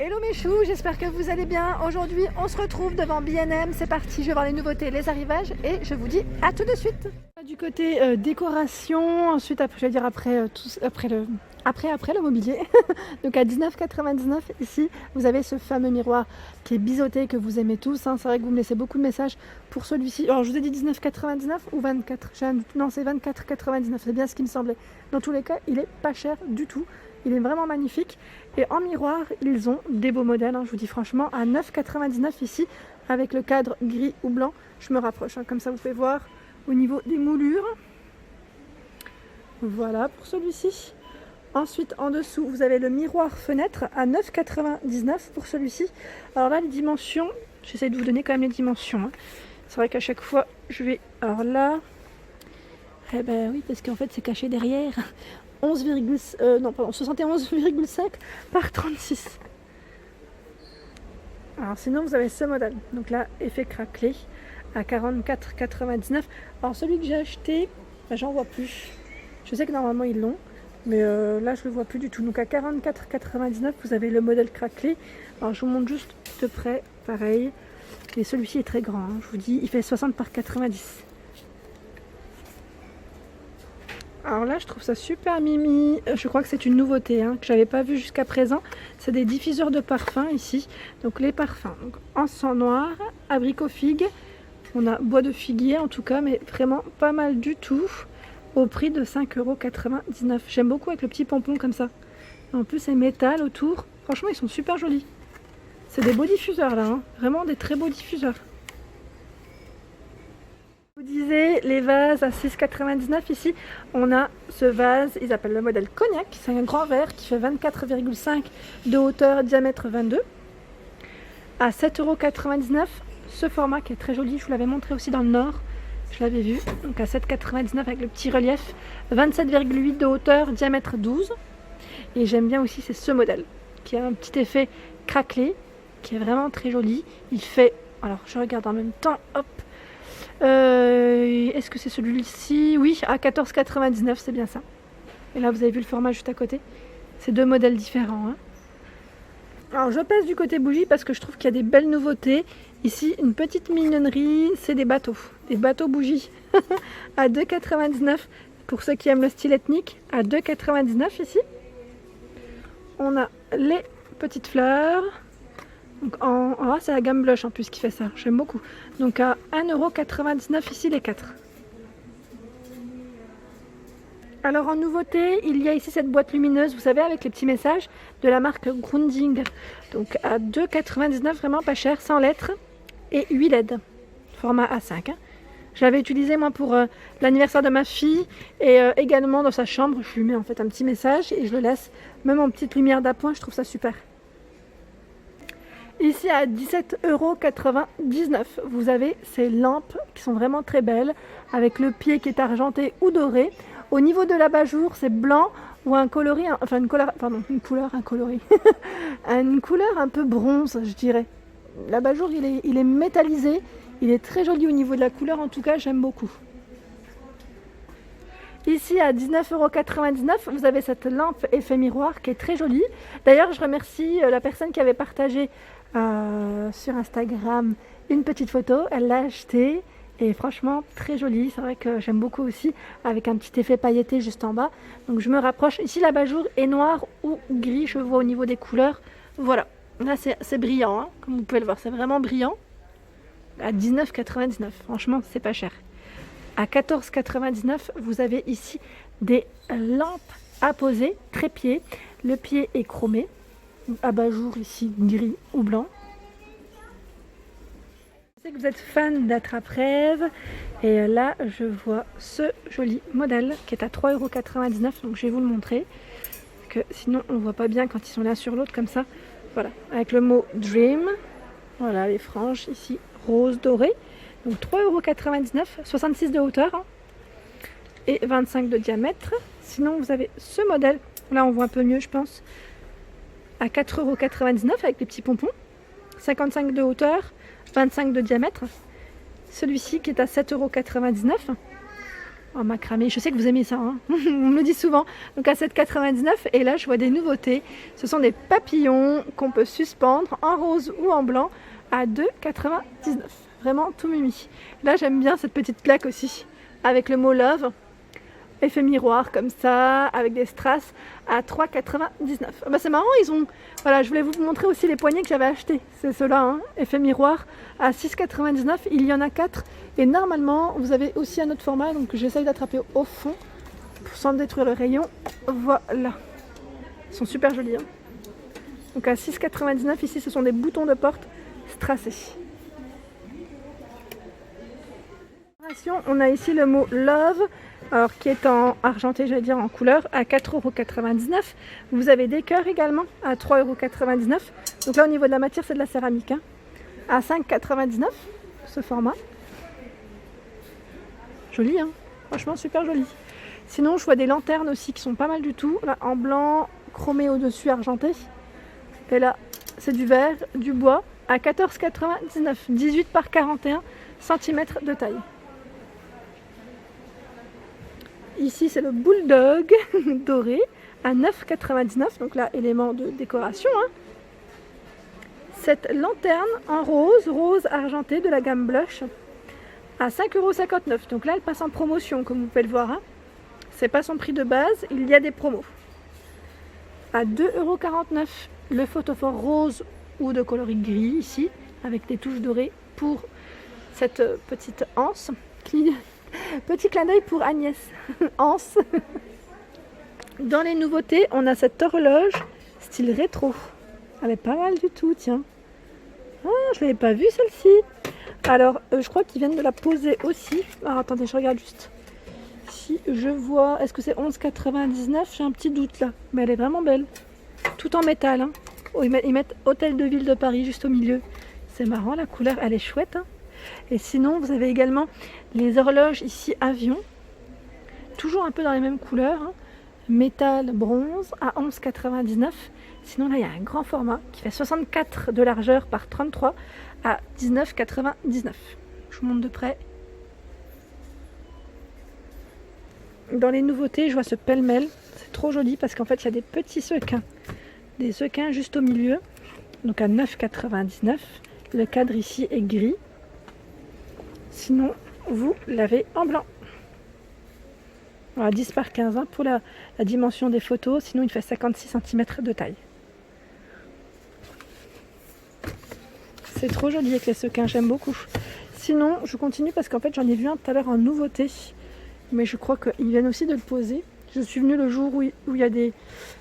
Hello mes choux, j'espère que vous allez bien. Aujourd'hui on se retrouve devant B&M, c'est parti, je vais voir les nouveautés, les arrivages et je vous dis à tout de suite. Du côté décoration, ensuite après le mobilier. Donc à 19,99 ici vous avez ce fameux miroir qui est biseauté que vous aimez tous, hein. C'est vrai que vous me laissez beaucoup de messages pour celui-ci. Alors je vous ai dit 19,99 ou 24, non c'est 24,99, c'est bien ce qui me semblait. Dans tous les cas il est pas cher du tout. Il est vraiment magnifique et en miroir ils ont des beaux modèles, hein, je vous dis franchement à 9,99 ici avec le cadre gris ou blanc. Je me rapproche, hein, comme ça vous pouvez voir au niveau des moulures. Voilà pour celui-ci. Ensuite en dessous vous avez le miroir fenêtre à 9,99 pour celui-ci. Alors là les dimensions, j'essaie de vous donner quand même les dimensions, hein. C'est vrai qu'à chaque fois je vais, alors là, eh ben oui parce qu'en fait c'est caché derrière. 71,5 par 36. Alors sinon vous avez ce modèle, donc là effet craquelé à 44,99. Alors celui que j'ai acheté, ben, j'en vois plus. Je sais que normalement ils l'ont, mais là je le vois plus du tout. Donc à 44,99 vous avez le modèle craquelé. Alors je vous montre juste de près, pareil. Et celui-ci est très grand, hein. Je vous dis, il fait 60 par 90. Alors là je trouve ça super mimi, je crois que c'est une nouveauté, hein, que j'avais pas vu jusqu'à présent. C'est des diffuseurs de parfums ici. Donc les parfums, donc encens noir, abricot figue, on a bois de figuier en tout cas, mais vraiment pas mal du tout, au prix de 5,99 €. J'aime beaucoup avec le petit pompon comme ça. En plus c'est métal autour, franchement ils sont super jolis. C'est des beaux diffuseurs là, hein, vraiment des très beaux diffuseurs. Je vous disais, les vases à 6,99 ici, on a ce vase, ils appellent le modèle cognac, c'est un grand verre qui fait 24,5 de hauteur, diamètre 22, à 7,99 €. Ce format qui est très joli, je vous l'avais montré aussi dans le nord, je l'avais vu, donc à 7,99 € avec le petit relief, 27,8 de hauteur, diamètre 12. Et j'aime bien aussi, c'est ce modèle, qui a un petit effet craquelé, qui est vraiment très joli. Il fait, alors je regarde en même temps, hop. Est-ce que c'est celui-ci? Oui, à 14,99, c'est bien ça. Et là vous avez vu le format juste à côté. C'est deux modèles différents, hein. Alors je pèse du côté bougie parce que je trouve qu'il y a des belles nouveautés. Ici une petite mignonnerie, c'est des bateaux bougies à 2,99 pour ceux qui aiment le style ethnique, à 2,99 ici. On a les petites fleurs. Donc c'est la gamme blush en plus qui fait ça, j'aime beaucoup. Donc à 1,99 € ici les 4. Alors en nouveauté, il y a ici cette boîte lumineuse, vous savez, avec les petits messages de la marque Grundig. Donc à 2,99 €, vraiment pas cher, 100 lettres et 8 LED, format A5. Hein. Je l'avais utilisé moi pour l'anniversaire de ma fille et également dans sa chambre. Je lui mets en fait un petit message et je le laisse même en petite lumière d'appoint, je trouve ça super. Ici à 17,99 €, vous avez ces lampes qui sont vraiment très belles avec le pied qui est argenté ou doré. Au niveau de l'abat-jour, c'est blanc ou un coloris, enfin une couleur un peu bronze, je dirais. L'abat-jour, il est métallisé, il est très joli au niveau de la couleur, en tout cas, j'aime beaucoup. Ici à 19,99 €, vous avez cette lampe effet miroir qui est très jolie. D'ailleurs, je remercie la personne qui avait partagé sur Instagram une petite photo. Elle l'a achetée et franchement très jolie. C'est vrai que j'aime beaucoup aussi avec un petit effet pailleté juste en bas. Donc je me rapproche. Ici l'abat-jour est noir ou gris, je vois au niveau des couleurs. Voilà, là c'est brillant, hein, comme vous pouvez le voir, c'est vraiment brillant. À 19,99 €, franchement c'est pas cher. À 14,99 €, vous avez ici des lampes à poser, trépied. Le pied est chromé, abat-jour ici gris ou blanc. Je sais que vous êtes fan d'attrape-rêve et là je vois ce joli modèle qui est à 3,99 €, donc je vais vous le montrer. Parce que sinon on ne voit pas bien quand ils sont l'un sur l'autre comme ça. Voilà, avec le mot Dream. Voilà les franges ici, rose doré. Donc 3,99 €, 66 de hauteur, hein, et 25 de diamètre. Sinon vous avez ce modèle, là on voit un peu mieux je pense, à 4,99 € avec les petits pompons, 55 de hauteur, 25 de diamètre. Celui-ci qui est à 7,99 €. en macramé. Je sais que vous aimez ça, hein. On me le dit souvent. Donc à 7,99 €. Et là, je vois des nouveautés. Ce sont des papillons qu'on peut suspendre en rose ou en blanc à 2,99 €. Vraiment tout mimi. Là, j'aime bien cette petite plaque aussi, avec le mot love. Effet miroir comme ça, avec des strass à 3,99 €. Bah, c'est marrant, ils ont... Voilà, je voulais vous montrer aussi les poignées que j'avais achetés. C'est ceux-là, hein, effet miroir à 6,99 €. Il y en a 4. Et normalement, vous avez aussi un autre format. Donc j'essaye d'attraper au fond sans détruire le rayon. Voilà. Ils sont super jolis, hein. Donc à 6,99 €, ici, ce sont des boutons de porte strassés. On a ici le mot love, alors qui est en argenté, j'allais dire en couleur, à 4,99 €. Vous avez des cœurs également à 3,99 €. Donc là, au niveau de la matière, c'est de la céramique, hein, à 5,99 € ce format. Joli, hein, franchement super joli. Sinon, je vois des lanternes aussi qui sont pas mal du tout. Là, en blanc, chromé au-dessus, argenté. Et là, c'est du verre, du bois, à 14,99 €, 18 par 41 cm de taille. Ici, c'est le bulldog doré à 9,99 €. Donc là, élément de décoration, hein. Cette lanterne en rose argenté de la gamme blush à 5,59 €. Donc là, elle passe en promotion, comme vous pouvez le voir, hein. C'est pas son prix de base, il y a des promos. À 2,49 €, le photophore rose ou de coloris gris ici, avec des touches dorées pour cette petite anse. Petit clin d'œil pour Agnès. Anse. Dans les nouveautés, on a cette horloge style rétro. Elle est pas mal du tout, tiens. Ah, je l'avais pas vue celle-ci. Alors, je crois qu'ils viennent de la poser aussi. Alors, attendez, je regarde juste. Si je vois... Est-ce que c'est 11,99 €? J'ai un petit doute là. Mais elle est vraiment belle. Tout en métal, hein. Oh, ils mettent Hôtel de Ville de Paris juste au milieu. C'est marrant, la couleur, elle est chouette, hein. Et sinon, vous avez également les horloges ici avion. Toujours un peu dans les mêmes couleurs, hein. Métal bronze à 11,99 €. Sinon, là, il y a un grand format qui fait 64 de largeur par 33 à 19,99 €. Je vous montre de près. Dans les nouveautés, je vois ce pêle-mêle. C'est trop joli parce qu'en fait, il y a des petits sequins. Des sequins juste au milieu. Donc à 9,99 €. Le cadre ici est gris. Sinon, vous l'avez en blanc. Voilà, 10 par 15, hein, pour la dimension des photos. Sinon, il fait 56 cm de taille. C'est trop joli avec les sequins, j'aime beaucoup. Sinon, je continue parce qu'en fait, j'en ai vu un tout à l'heure en nouveauté. Mais je crois qu'ils viennent aussi de le poser. Je suis venue le jour où il y a des...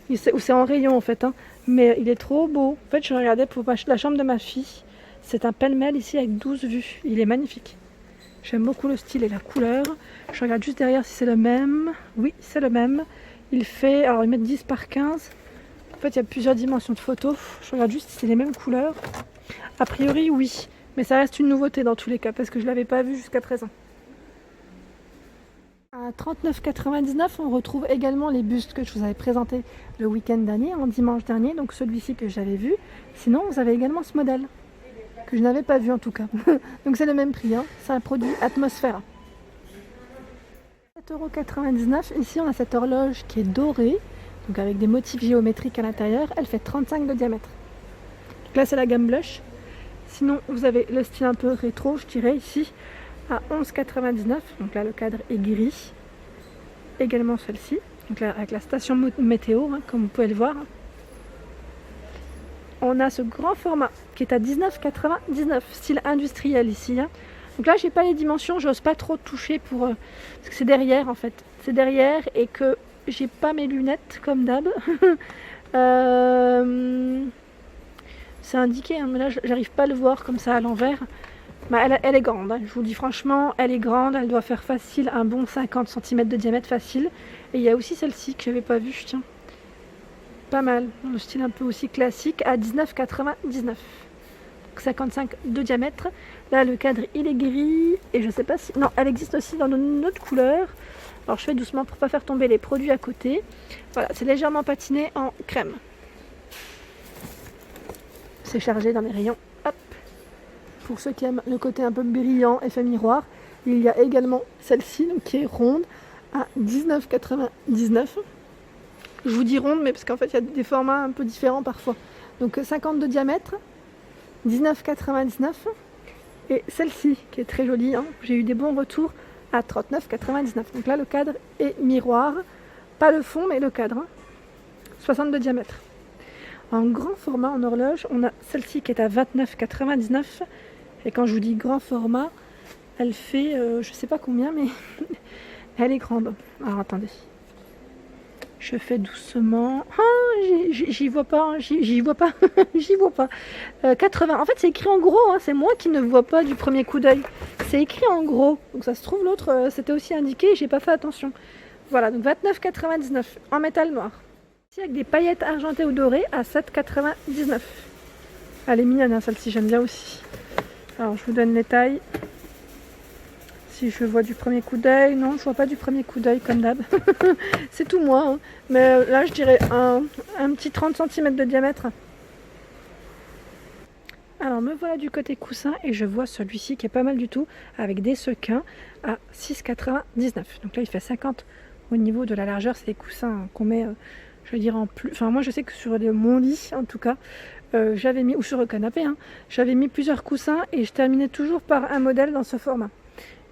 où c'est en rayon en fait, hein. Mais il est trop beau. En fait, je regardais pour la chambre de ma fille. C'est un pêle-mêle ici avec 12 vues. Il est magnifique. J'aime beaucoup le style et la couleur. Je regarde juste derrière si c'est le même. Oui, c'est le même. Il fait... Alors, ils mettent 10 par 15. En fait, il y a plusieurs dimensions de photos. Je regarde juste si c'est les mêmes couleurs. A priori, oui. Mais ça reste une nouveauté dans tous les cas parce que je ne l'avais pas vu jusqu'à présent. À 39,99 €, on retrouve également les bustes que je vous avais présentés le week-end dernier, en dimanche dernier. Donc celui-ci que j'avais vu. Sinon, vous avez également ce modèle que je n'avais pas vu en tout cas. Donc c'est le même prix, hein. C'est un produit Atmosphère. 7,99 €. Ici on a cette horloge qui est dorée, donc avec des motifs géométriques à l'intérieur. Elle fait 35 de diamètre. Donc là c'est la gamme blush. Sinon vous avez le style un peu rétro, je dirais ici, à 11,99 €. Donc là le cadre est gris. Également celle-ci, donc là avec la station météo, hein, comme vous pouvez le voir. On a ce grand format qui est à 19,99 €, style industriel ici, hein. Donc là, j'ai pas les dimensions, j'ose pas trop toucher pour parce que c'est derrière en fait. C'est derrière et que j'ai pas mes lunettes comme d'hab. C'est indiqué, hein, mais là, j'arrive pas à le voir comme ça à l'envers. Bah, elle est grande, hein. Je vous dis franchement, elle est grande. Elle doit faire facile un bon 50 cm de diamètre facile. Et il y a aussi celle-ci que j'avais pas vue, tiens. Pas mal, le style un peu aussi classique à 19,99 €. Donc 55 de diamètre. Là le cadre il est gris et je sais pas si... Non, elle existe aussi dans une autre couleur. Alors je fais doucement pour pas faire tomber les produits à côté. Voilà, c'est légèrement patiné en crème. C'est chargé dans les rayons. Hop. Pour ceux qui aiment le côté un peu brillant, effet miroir. Il y a également celle-ci qui est ronde à 19,99 €. Je vous dis ronde, mais parce qu'en fait il y a des formats un peu différents parfois. Donc 50 de diamètre, 19,99 €. Et celle-ci qui est très jolie, hein, j'ai eu des bons retours à 39,99 €. Donc là le cadre est miroir, pas le fond mais le cadre, hein. 60 de diamètre. En grand format en horloge, on a celle-ci qui est à 29,99 €. Et quand je vous dis grand format, elle fait je sais pas combien, mais elle est grande. Alors attendez, je fais doucement. Ah, j'y vois pas, j'y vois pas, j'y vois pas. 80. En fait, c'est écrit en gros, hein, c'est moi qui ne vois pas du premier coup d'œil. C'est écrit en gros. Donc ça se trouve, l'autre, c'était aussi indiqué, j'ai pas fait attention. Voilà, donc 29,99 € en métal noir. Ici, avec des paillettes argentées ou dorées à 7,99 €. Elle est mignonne, hein, celle-ci, j'aime bien aussi. Alors, je vous donne les tailles. Si je vois du premier coup d'œil, non, je vois pas du premier coup d'œil comme d'hab. C'est tout moi, hein. Mais là, je dirais un petit 30 cm de diamètre. Alors, me voilà du côté coussin et je vois celui-ci qui est pas mal du tout, avec des sequins à 6,99 €. Donc là, il fait 50 au niveau de la largeur. C'est des coussins qu'on met, je veux dire, en plus. Enfin, moi, je sais que sur mon lit, en tout cas, j'avais mis, ou sur le canapé, hein, j'avais mis plusieurs coussins et je terminais toujours par un modèle dans ce format.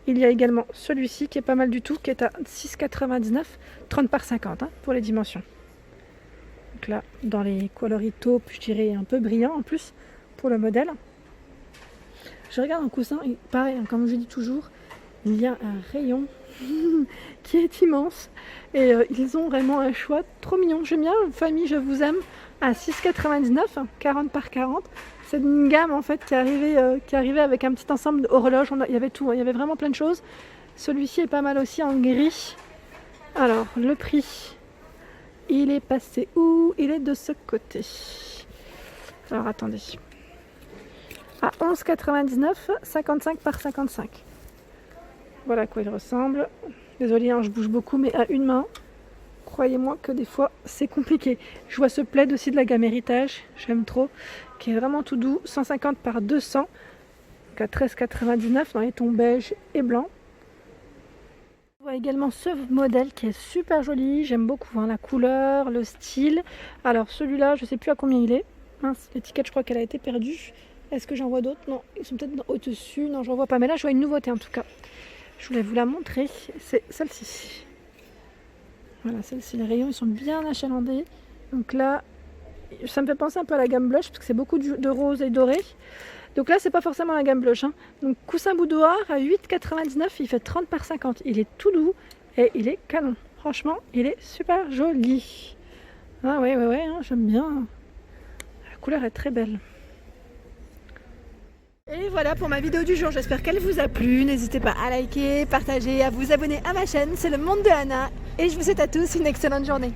Il y a également celui-ci qui est pas mal du tout, qui est à 6,99 €, 30 par 50 hein, pour les dimensions. Donc là, dans les coloris taupes, je dirais un peu brillant en plus pour le modèle. Je regarde un coussin et pareil, hein, comme je dis toujours, il y a un rayon qui est immense et ils ont vraiment un choix trop mignon. J'aime bien Famille Je Vous Aime à 6,99 €, 40 par 40. C'est une gamme en fait qui arrivait avec un petit ensemble d'horloges. Il y avait tout, hein, il y avait vraiment plein de choses. Celui-ci est pas mal aussi en gris. Alors le prix, il est passé où? Il est de ce côté. Alors attendez. À 11,99 €, 55 par 55. Voilà à quoi il ressemble. Désolée, hein, je bouge beaucoup, mais à une main, croyez-moi que des fois c'est compliqué. Je vois ce plaid aussi de la gamme Héritage, j'aime trop, qui est vraiment tout doux, 150 par 200, donc à 13,99 € dans les tons beige et blanc. On voit également ce modèle qui est super joli, j'aime beaucoup hein, la couleur, le style. Alors celui-là, je ne sais plus à combien il est. Mince, l'étiquette, je crois qu'elle a été perdue. Est-ce que j'en vois d'autres? Non, ils sont peut-être au-dessus. Non, j'en vois pas. Mais là, je vois une nouveauté en tout cas. Je voulais vous la montrer. C'est celle-ci. Voilà, celle-ci. Les rayons, ils sont bien achalandés. Donc là, ça me fait penser un peu à la gamme blush parce que c'est beaucoup de rose et doré. Donc là, c'est pas forcément la gamme blush. Hein. Donc coussin boudoir à 8,99 €. Il fait 30 par 50. Il est tout doux et il est canon. Franchement, il est super joli. Ah ouais, hein, j'aime bien. La couleur est très belle. Et voilà pour ma vidéo du jour, j'espère qu'elle vous a plu. N'hésitez pas à liker, partager, à vous abonner à ma chaîne, c'est le monde de Anna. Et je vous souhaite à tous une excellente journée.